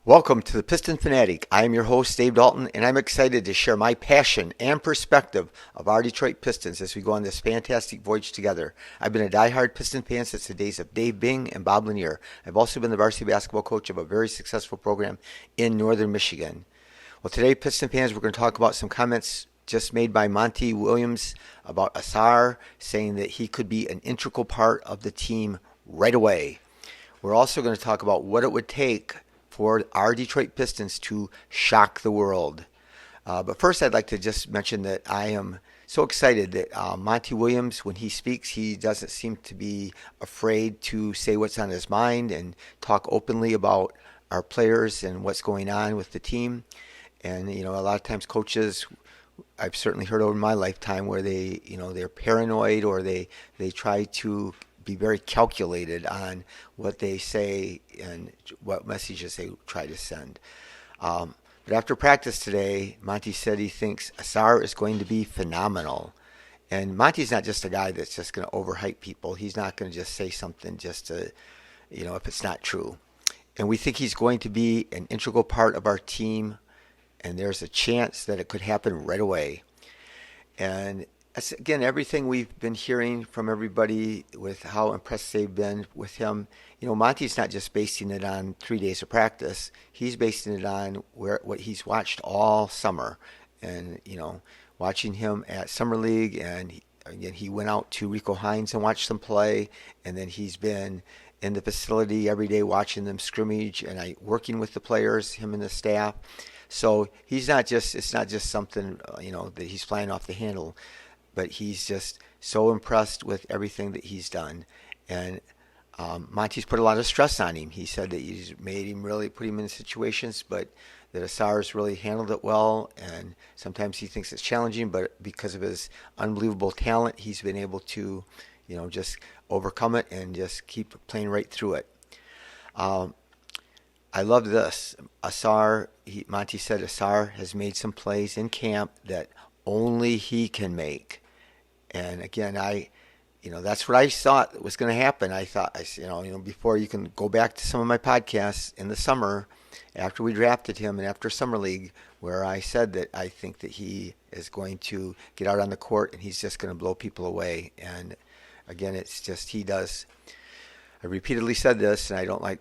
Welcome to the Piston Fanatic. I am your host, Dave Dalton, and I'm excited to share my passion and perspective of our Detroit Pistons as we go on this fantastic voyage together. I've been a diehard Piston fan since the days of Dave Bing and Bob Lanier. I've also been the varsity basketball coach of a very successful program in northern Michigan. Well, today, Piston fans, we're going to talk about some comments just made by Monty Williams about Ausar, saying that he could be an integral part of the team right away. We're also going to talk about what it would take for our Detroit Pistons to shock the world. But first, I'd like to just mention that I am so excited that Monty Williams, when he speaks, he doesn't seem to be afraid to say what's on his mind and talk openly about our players and what's going on with the team. And, a lot of times coaches, I've certainly heard over my lifetime where they're paranoid or they try to be very calculated on what they say and what messages they try to send. But after practice today, Monty said he thinks Ausar is going to be phenomenal. And Monty's not just a guy that's just going to overhype people. He's not going to just say something just to, if it's not true. And we think he's going to be an integral part of our team, and there's a chance that it could happen right away. And that's, again, everything we've been hearing from everybody with how impressed they've been with him. Monty's not just basing it on 3 days of practice. He's basing it on what he's watched all summer. And, watching him at Summer League, and again, he went out to Rico Hines and watched them play. And then he's been in the facility every day watching them scrimmage and working with the players, him and the staff. So it's not just something, that he's flying off the handle. But he's just so impressed with everything that he's done. And Monty's put a lot of stress on him. He said that he's put him in situations, but that Ausar's really handled it well. And sometimes he thinks it's challenging, but because of his unbelievable talent, he's been able to, just overcome it and just keep playing right through it. I love this. Monty said Ausar has made some plays in camp that only he can make. And again, that's what I thought was going to happen. I thought, before, you can go back to some of my podcasts in the summer after we drafted him and after Summer League, where I said that I think that he is going to get out on the court and he's just going to blow people away. And again, it's just he does. I repeatedly said this, and I don't like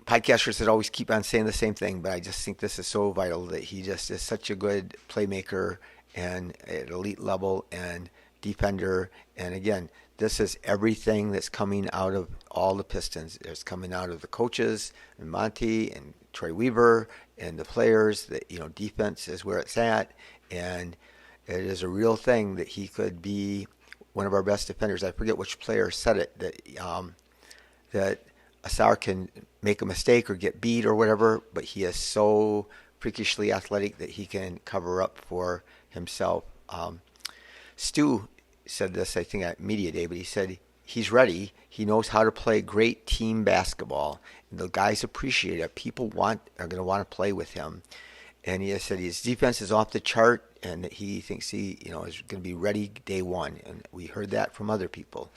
podcasters that always keep on saying the same thing, but I just think this is so vital that he just is such a good playmaker and at elite level and defender. And again, this is everything that's coming out of all the Pistons. It's coming out of the coaches and Monty and Troy Weaver and the players that, defense is where it's at. And it is a real thing that he could be one of our best defenders. I forget which player said it, that Ausar can make a mistake or get beat or whatever, but he is so freakishly athletic that he can cover up for himself. Stu said this, I think, at Media Day, but he said he's ready. He knows how to play great team basketball. And the guys appreciate it. People are going to want to play with him. And he has said his defense is off the chart and that he thinks he is going to be ready day one. And we heard that from other people.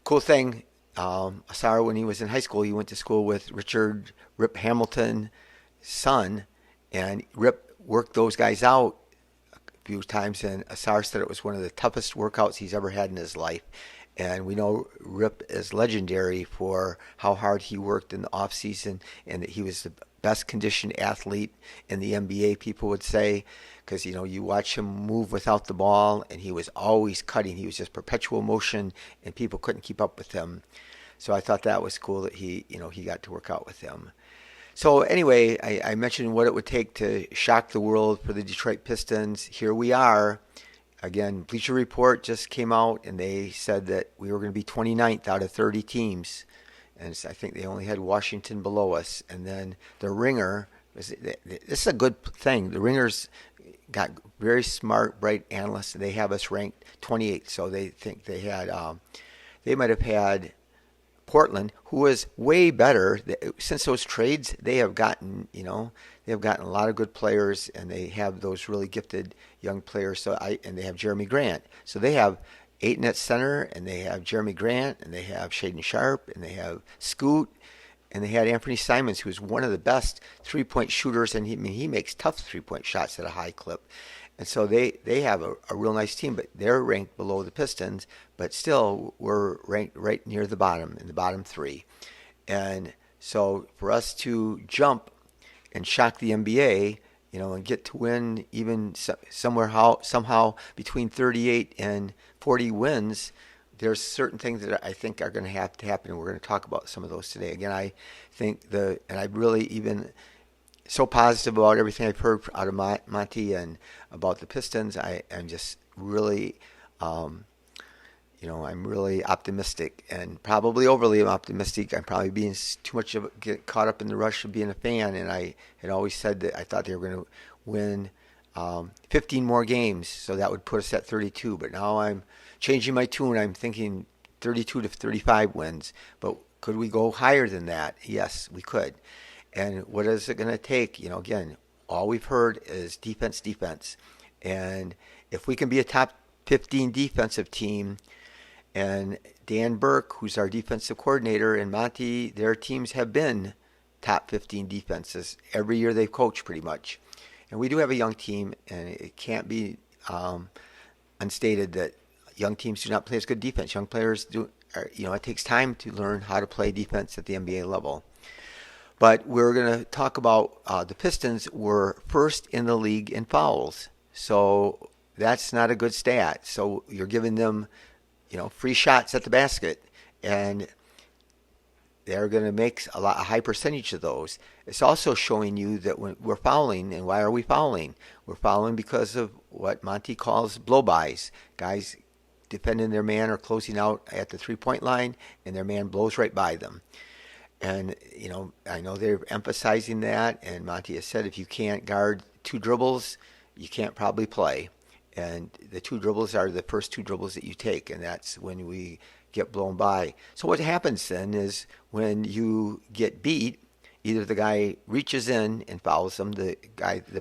Cool thing, Ausar, when he was in high school, he went to school with Rip Hamilton's son, and Rip worked those guys out few times, and Ausar said it was one of the toughest workouts he's ever had in his life. And we know Rip is legendary for how hard he worked in the off season, and that he was the best conditioned athlete in the NBA, people would say, because you watch him move without the ball, and he was always cutting. He was just perpetual motion, and people couldn't keep up with him. So I thought that was cool that he got to work out with him. So anyway, I mentioned what it would take to shock the world for the Detroit Pistons. Here we are. Again, Bleacher Report just came out, and they said that we were going to be 29th out of 30 teams. And I think they only had Washington below us. And then the Ringer, this is a good thing. The Ringer's got very smart, bright analysts, and they have us ranked 28th. So they think they might have had Portland, who was way better. Since those trades, they have gotten a lot of good players, and they have those really gifted young players. And they have Jeremy Grant. So they have Ayton at center, and they have Jeremy Grant, and they have Shaden Sharp, and they have Scoot, and they had Anthony Simons, who's one of the best three-point shooters, and he makes tough three-point shots at a high clip. And so they have a real nice team, but they're ranked below the Pistons, but still we're ranked right near the bottom, in the bottom three. And so for us to jump and shock the NBA, and get to win even somehow between 38 and 40 wins, there's certain things that I think are going to have to happen, and we're going to talk about some of those today. Again, I think and I'm really even so positive about everything I've heard out of Monty and about the Pistons. I'm just really, I'm really optimistic, and probably overly optimistic. I'm probably being too much get caught up in the rush of being a fan, and I had always said that I thought they were going to win 15 more games, so that would put us at 32. But now I'm changing my tune. I'm thinking 32 to 35 wins. But could we go higher than that? Yes, we could. And what is it going to take? Again, all we've heard is defense, defense. And if we can be a top 15 defensive team, and Dan Burke, who's our defensive coordinator, and Monty, their teams have been top 15 defenses every year they've coached pretty much. And we do have a young team, and it can't be unstated that young teams do not play as good defense. Young players do. It takes time to learn how to play defense at the NBA level. But we're going to talk about the Pistons were first in the league in fouls. So that's not a good stat. So you're giving them, free shots at the basket, and they're going to make a high percentage of those. It's also showing you that when we're fouling, and why are we fouling? We're fouling because of what Monty calls blow-bys. Guys defending their man or closing out at the three-point line, and their man blows right by them. And, I know they're emphasizing that, and Monty has said if you can't guard two dribbles, you can't probably play. And the two dribbles are the first two dribbles that you take, and that's when we get blown by. So what happens then is when you get beat, either the guy reaches in and fouls them, the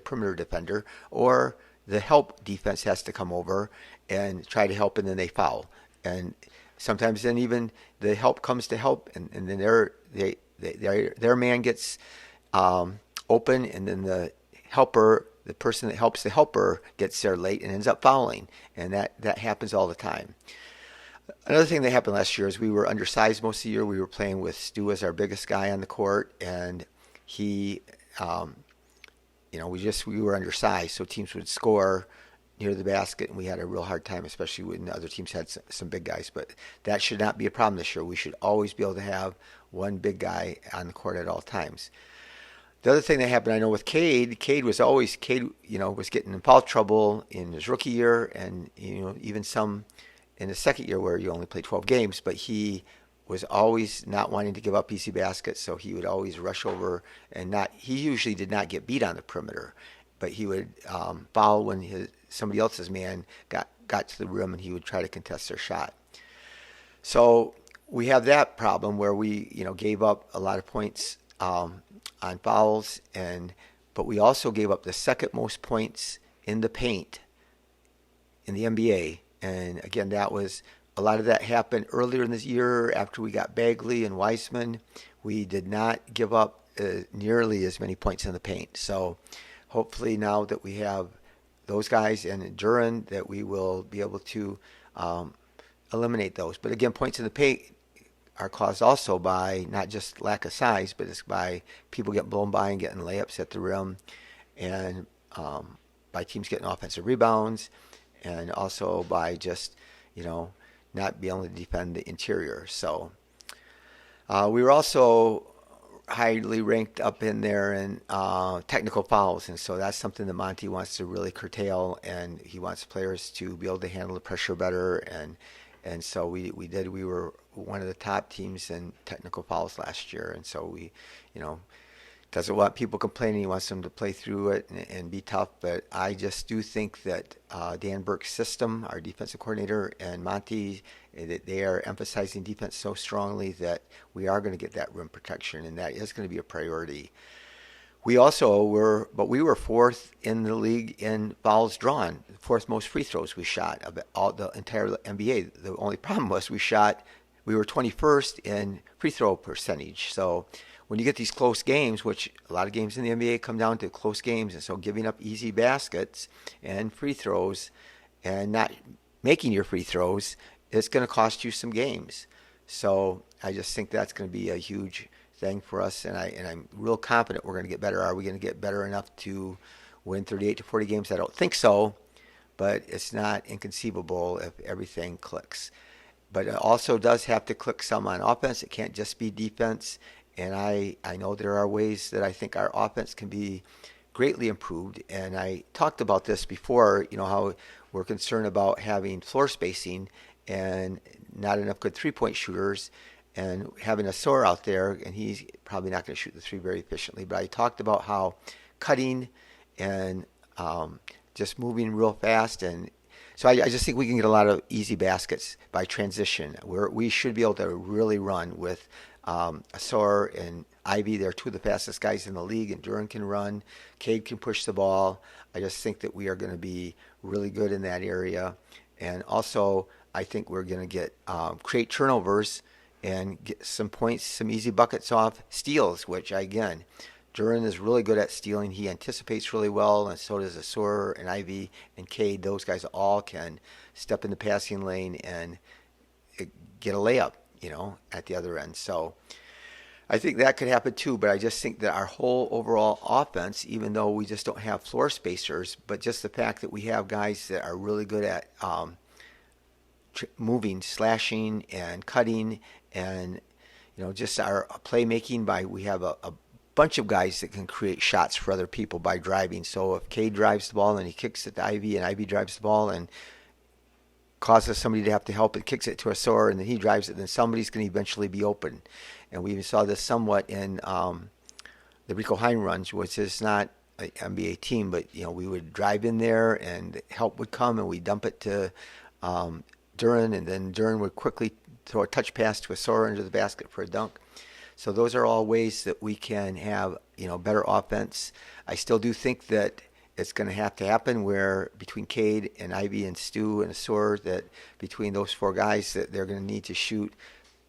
perimeter defender, or the help defense has to come over and try to help, and then they foul. And sometimes then even the help comes to help, and then their man gets open, and then the person that helps the helper gets there late and ends up fouling, and that happens all the time. Another thing that happened last year is we were undersized most of the year. We were playing with Stu as our biggest guy on the court, and he, we were undersized, so teams would score near the basket, and we had a real hard time, especially when the other teams had some big guys. But that should not be a problem this year. We should always be able to have one big guy on the court at all times. The other thing that happened, I know with Cade was getting in foul trouble in his rookie year, and even some in his second year where he only played 12 games, but he was always not wanting to give up easy baskets, so he would always rush over, and he usually did not get beat on the perimeter, but he would foul when somebody else's man got to the rim, and he would try to contest their shot. So we have that problem where we gave up a lot of points on fouls, but we also gave up the second most points in the paint in the NBA. And again, a lot of that happened earlier in this year after we got Bagley and Weissman. We did not give up nearly as many points in the paint. So hopefully now that we have those guys and Duran, that we will be able to eliminate those. But again, points in the paint are caused also by not just lack of size, but it's by people getting blown by and getting layups at the rim, and by teams getting offensive rebounds, and also by just not being able to defend the interior. So we were also highly ranked up in there in technical fouls, and so that's something that Monty wants to really curtail, and he wants players to be able to handle the pressure better, and so we were one of the top teams in technical fouls last year, and so we doesn't want people complaining. He wants them to play through it and be tough. But I just do think that Dan Burke's system, our defensive coordinator, and Monty, that they are emphasizing defense so strongly that we are going to get that rim protection, and that is going to be a priority. We also we were fourth in the league in fouls drawn, fourth most free throws we shot of all the entire NBA. The only problem was we were 21st in free throw percentage. So when you get these close games, which a lot of games in the NBA come down to close games, and so giving up easy baskets and free throws and not making your free throws, it's going to cost you some games. So I just think that's going to be a huge thing for us, and I'm real confident we're going to get better. Are we going to get better enough to win 38 to 40 games? I don't think so, but it's not inconceivable if everything clicks. But it also does have to click some on offense. It can't just be defense. And I know there are ways that I think our offense can be greatly improved. And I talked about this before, how we're concerned about having floor spacing and not enough good three-point shooters and having Ausar out there, and he's probably not going to shoot the three very efficiently. But I talked about how cutting and just moving real fast, and so I just think we can get a lot of easy baskets by transition. We should be able to really run with Ausar and Ivy. They're two of the fastest guys in the league, and Duran can run. Cade can push the ball. I just think that we are going to be really good in that area. And also, I think we're going to create turnovers and get some points, some easy buckets off steals, which, again, Duran is really good at stealing. He anticipates really well, and so does Ausar and Ivy and Cade. Those guys all can step in the passing lane and get a layup, at the other end. So I think that could happen too, but I just think that our whole overall offense, even though we just don't have floor spacers, but just the fact that we have guys that are really good at moving, slashing, and cutting, and just our playmaking. We have a bunch of guys that can create shots for other people by driving. So if Cade drives the ball and he kicks it to Ivy, and Ivy drives the ball and causes somebody to have to help it, kicks it to Ausar, and then he drives it, then somebody's going to eventually be open. And we even saw this somewhat in the Rico Hine runs, which is not an NBA team, but we would drive in there and help would come, and we dump it to Duran, and then Duran would quickly throw a touch pass to Ausar under the basket for a dunk. So those are all ways that we can have better offense. I still do think that it's going to have to happen where between Cade and Ivy and Stu and Ausar, that between those four guys, that they're going to need to shoot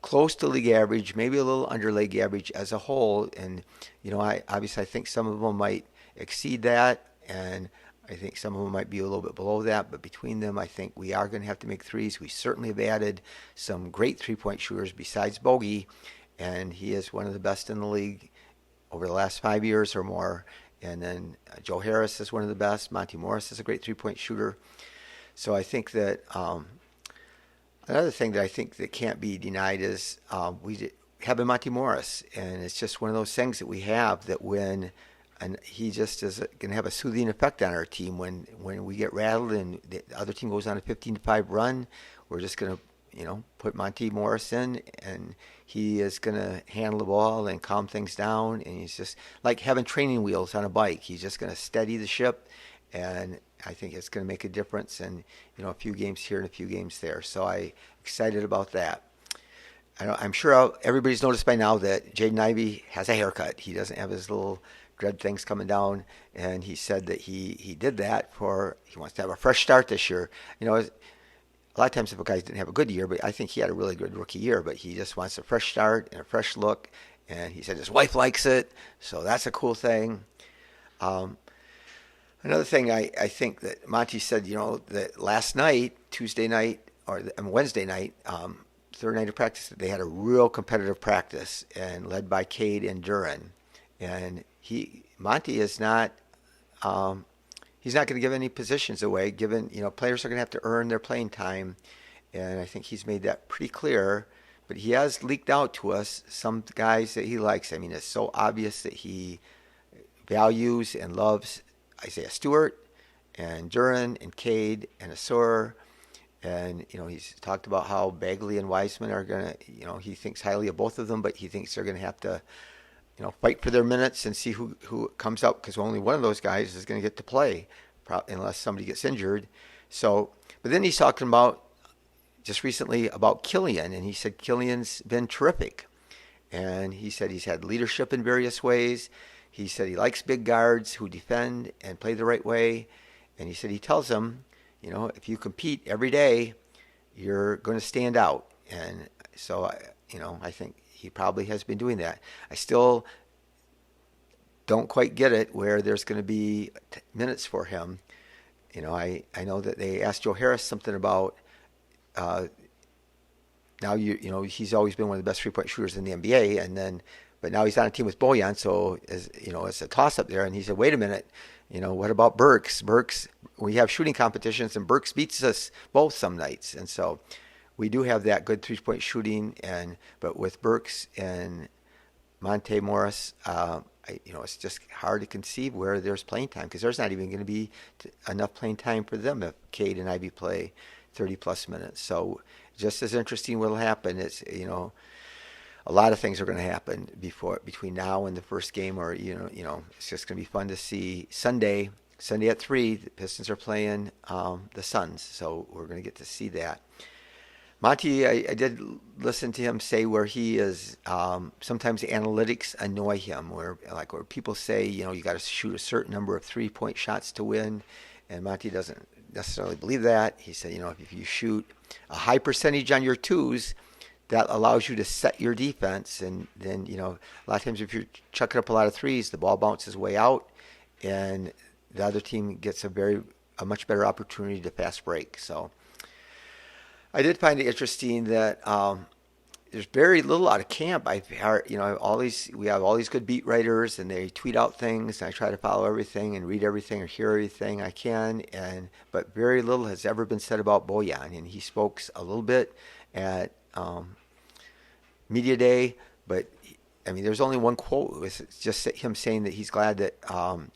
close to league average, maybe a little under league average as a whole. And I think some of them might exceed that, and I think some of them might be a little bit below that. But between them, I think we are going to have to make threes. We certainly have added some great three-point shooters besides Bogey, and he is one of the best in the league over the last 5 years or more. And then Joe Harris is one of the best. Monty Morris is a great three-point shooter. So I think that another thing that I think that can't be denied is we have a Monty Morris, and it's just one of those things that we have that and he just is going to have a soothing effect on our team when we get rattled and the other team goes on a 15-5 run. We're just going to put Monty Morris in, and he is going to handle the ball and calm things down, and he's just like having training wheels on a bike. He's just going to steady the ship, and I think it's going to make a difference in a few games here and a few games there. So I'm excited about that. I'm sure everybody's noticed by now that Jaden Ivey has a haircut. He doesn't have his little dread things coming down, and he said that he did that he wants to have a fresh start this year. A lot of times if a guy didn't have a good year, but I think he had a really good rookie year, but he just wants a fresh start and a fresh look, and he said his wife likes it, so that's a cool thing. Another thing I think that Monty said, that last night, Tuesday night, or Wednesday night, third night of practice, they had a real competitive practice, and led by Cade and Duran. And Monty is not, he's not going to give any positions away, given, players are going to have to earn their playing time. And I think he's made that pretty clear. But he has leaked out to us some guys that he likes. I mean, it's so obvious that he values and loves Isaiah Stewart and Duran and Cade and Ausar. And, he's talked about how Bagley and Wiseman are going to, he thinks highly of both of them, but he thinks they're going to have to, fight for their minutes and see who comes up, because only one of those guys is going to get to play unless somebody gets injured. So, but then he's talking about just recently about Killian, and he said Killian's been terrific. And he said he's had leadership in various ways. He said he likes big guards who defend and play the right way. And he said he tells them, if you compete every day, you're going to stand out. And so, I think he probably has been doing that. I still don't quite get it where there's going to be minutes for him. I know that they asked Joe Harris something about uh, now he's always been one of the best 3-point shooters in the NBA, and then but now he's on a team with Bojan, so it's a toss up there. And he said, wait a minute, what about Burks? Burks, we have shooting competitions, and Burks beats us both some nights, and so we do have that good 3-point shooting, but with Burks and Monte Morris, it's just hard to conceive where there's playing time because there's not even going to be enough playing time for them if Cade and Ivy play 30 plus minutes. So just as interesting what'll happen is, a lot of things are going to happen between now and the first game, or it's just going to be fun to see. Sunday at 3, the Pistons are playing the Suns, so we're going to get to see that. Monty, I did listen to him say where he is. Sometimes the analytics annoy him, where people say, you got to shoot a certain number of 3-point shots to win, and Monty doesn't necessarily believe that. He said, if you shoot a high percentage on your twos, that allows you to set your defense, and then a lot of times if you're chucking up a lot of threes, the ball bounces way out, and the other team gets a much better opportunity to fast break. So I did find it interesting that there's very little out of camp. I've heard, we have all these good beat writers, and they tweet out things, and I try to follow everything and read everything or hear everything I can, but very little has ever been said about Bojan, and he spoke a little bit at media day, but there's only one quote. It was just him saying that he's glad that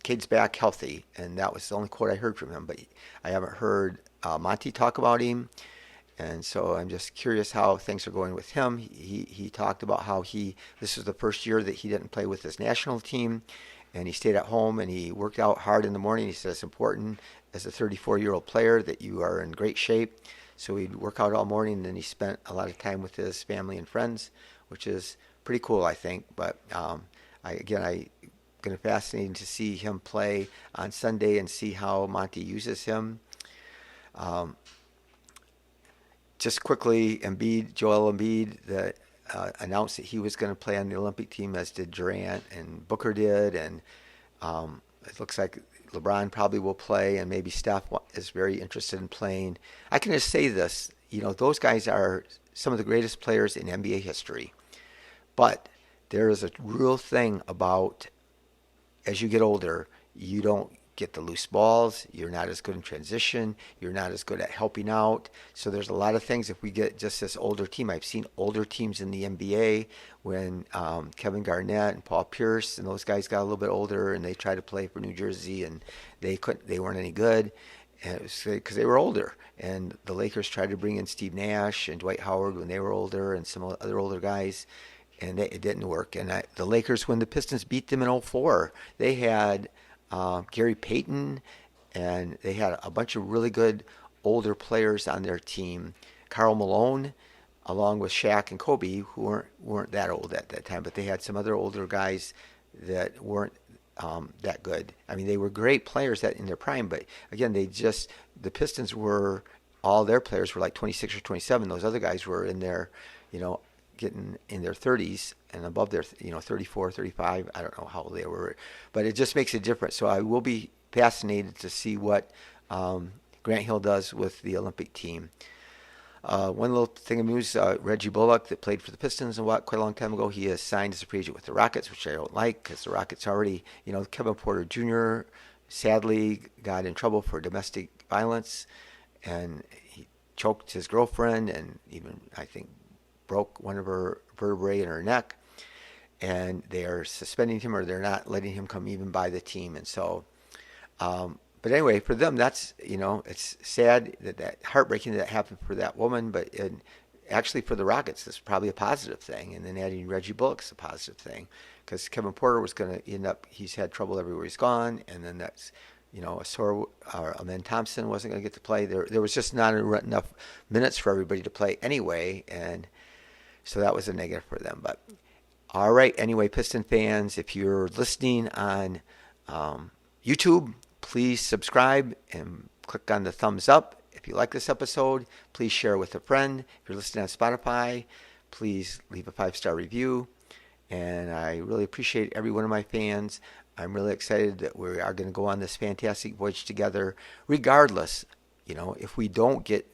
Cade's back healthy, and that was the only quote I heard from him. But I haven't heard Monty talk about him, and so I'm just curious how things are going with him. He talked about how this was the first year that he didn't play with his national team, and he stayed at home and he worked out hard in the morning. He said it's important as a 34-year-old player that you are in great shape. So he'd work out all morning, and then he spent a lot of time with his family and friends, which is pretty cool, I think. But I'm going to fascinating to see him play on Sunday and see how Monty uses him. Just quickly, Joel Embiid, announced that he was going to play on the Olympic team, as did Durant and Booker did, and it looks like LeBron probably will play, and maybe Steph is very interested in playing. I can just say this, those guys are some of the greatest players in NBA history. But there is a real thing about, as you get older, you don't get the loose balls. You're not as good in transition. You're not as good at helping out. So there's a lot of things. If we get just this older team, I've seen older teams in the NBA when Kevin Garnett and Paul Pierce and those guys got a little bit older, and they tried to play for New Jersey, and they weren't any good, and it was because they were older. And the Lakers tried to bring in Steve Nash and Dwight Howard when they were older, and some other older guys, and it didn't work. And the Lakers, when the Pistons beat them in 2004, they had Gary Payton, and they had a bunch of really good older players on their team. Karl Malone, along with Shaq and Kobe, who weren't that old at that time, but they had some other older guys that weren't that good. They were great players in their prime, but again, the Pistons all their players were like 26 or 27. Those other guys were in their, getting in their 30s and above their 34, 35. I don't know how old they were, but it just makes a difference. So I will be fascinated to see what Grant Hill does with the Olympic team. One little thing of news, Reggie Bullock, that played for the Pistons quite a long time ago, he is signed as a free agent with the Rockets, which I don't like because the Rockets already, Kevin Porter Jr. sadly got in trouble for domestic violence, and he choked his girlfriend and even, I think, broke one of her vertebrae in her neck, and they are suspending him, or they're not letting him come even by the team. And so, but anyway, for them, that's, it's sad that heartbreaking that happened for that woman, but actually for the Rockets, this is probably a positive thing. And then adding Reggie Bullock's a positive thing, because Kevin Porter was going to end up, he's had trouble everywhere he's gone, and then that's, Amen Thompson wasn't going to get to play. There was just not enough minutes for everybody to play anyway, and so that was a negative for them. But all right, anyway, Piston fans, if you're listening on YouTube, please subscribe and click on the thumbs up. If you like this episode, please share with a friend. If you're listening on Spotify, please leave a 5-star review. And I really appreciate every one of my fans. I'm really excited that we are going to go on this fantastic voyage together, regardless. If we don't get,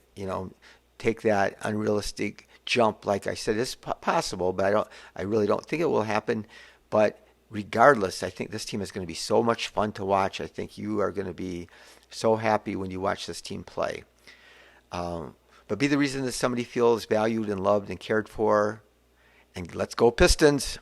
take that unrealistic jump, like I said, it's possible, but I really don't think it will happen. But regardless, I think this team is going to be so much fun to watch. I think you are going to be so happy when you watch this team play. But be the reason that somebody feels valued and loved and cared for. And let's go Pistons.